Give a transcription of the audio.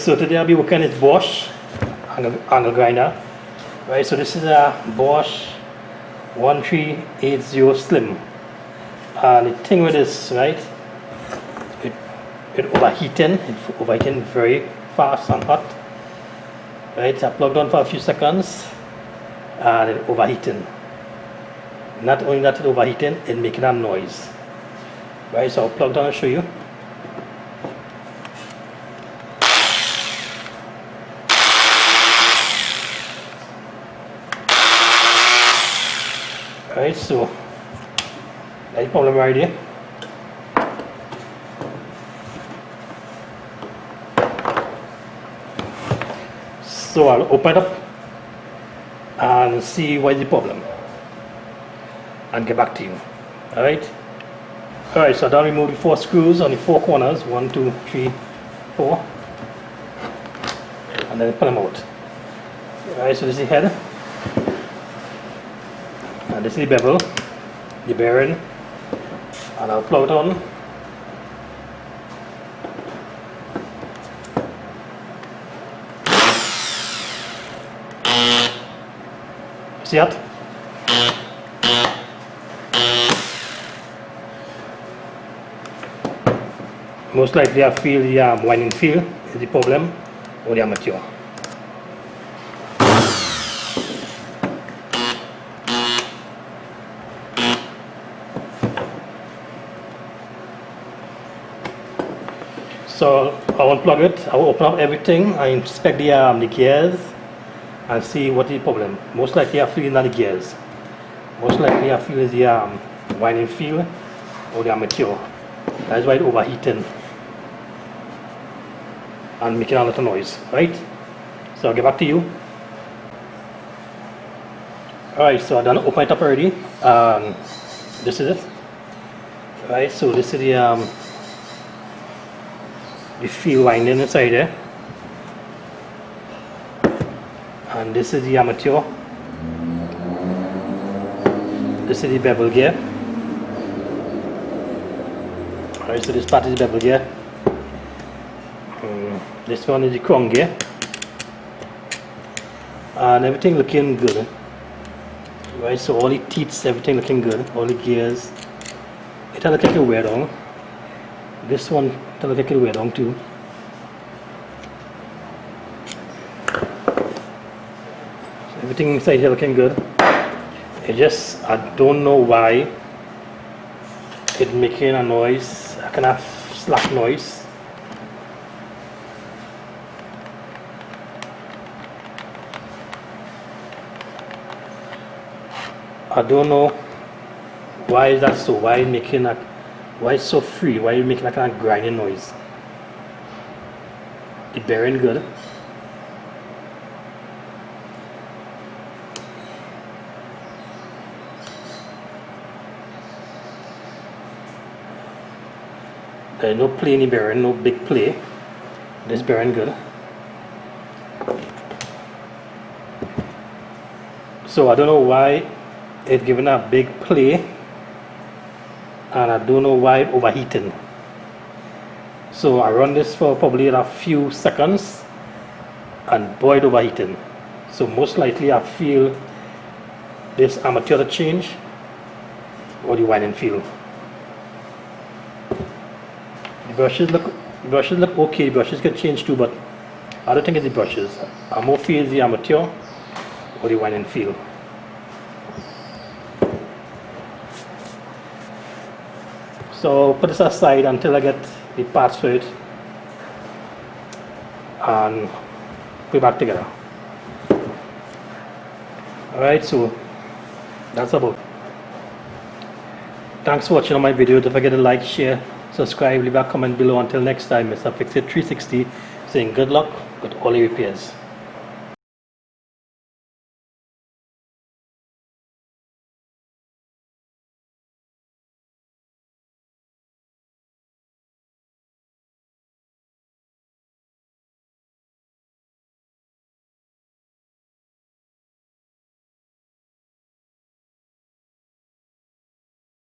so today I'll be working with Bosch angle grinder. Right, so this is a Bosch 1380 Slim. And the thing with this, right, it overheating very fast and hot. Right, I plugged on for a few seconds and it overheating. Not only that, it overheating, it making a noise. Right, so I'll plug down and show you. Right, so that's the problem right there. So I'll open it up and see what is the problem and get back to you. Alright, so I done remove the 4 screws on the 4 corners, 1, 2, 3, 4, and then pull them out. Alright, so this is the head, and this is the bevel, the bearing, and I'll plug it on. See that? Most likely I feel the winding feel is the problem, or the armature. So I'll unplug it, I'll open up everything, I inspect the gears and see what is the problem. Most likely I feel not the gears. Most likely I feel is the winding feel or the armature. That's why it's overheating and making a lot of noise, right? So I'll get back to you. Alright, so I've done open it up already. This is it. Right, so this is the feel winding inside there. And this is the armature. This is the bevel gear. Alright, so this part is the bevel gear. This one is the crown gear. And everything looking good. Right, so all the teeth, everything looking good. All the gears. It doesn't look like it wear down. This one doesn't look like it wear down too. Everything inside here looking good. It just, I don't know why it's making a noise, a kind of slap noise. I don't know why is that so. Why making a, why it's so free? Why you making a kind of grinding noise? The bearing good. There's no play in the bearing, no big play. This bearing good. So I don't know why it's giving a big play, and I don't know why it's overheating. So I run this for probably a few seconds, and boy, it's overheating. So most likely I feel this armature to change or the winding feel. The brushes look okay. The brushes can change too, but I don't think it's the brushes. I more feel the armature or the winding feel. So put this aside until I get the parts for it and put it back together. Alright, so that's about. Thanks for watching on my video. Don't forget to like, share, subscribe, leave a comment below. Until next time, Mr. Fix It 360 saying good luck with all your repairs.